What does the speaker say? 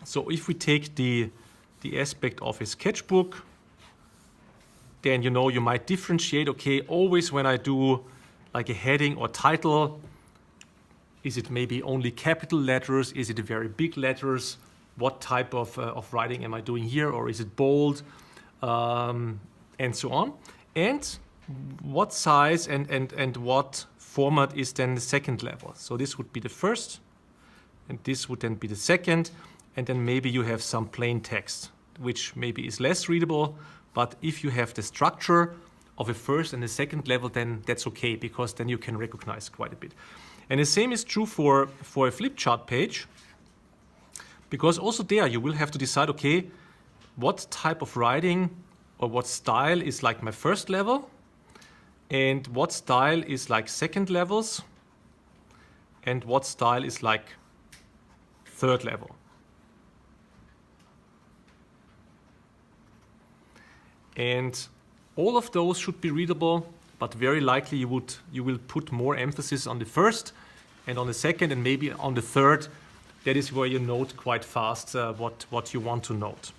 So if we take the aspect of a sketchbook, then you might differentiate, okay, always when I do like a heading or title, is it maybe only capital letters? Is it very big letters? What type of writing am I doing here? Or is it bold? And so on. And what size and what format is then the second level? So this would be the first, and this would then be the second, and then maybe you have some plain text, which maybe is less readable, but if you have the structure of a first and a second level, then that's okay, because then you can recognize quite a bit. And the same is true for a flip chart page, because also there you will have to decide, okay, what type of writing or what style is like my first level, and what style is like second levels, and what style is like third level. And all of those should be readable, but very likely you will put more emphasis on the first and on the second and maybe on the third. That is where you note quite fast what you want to note.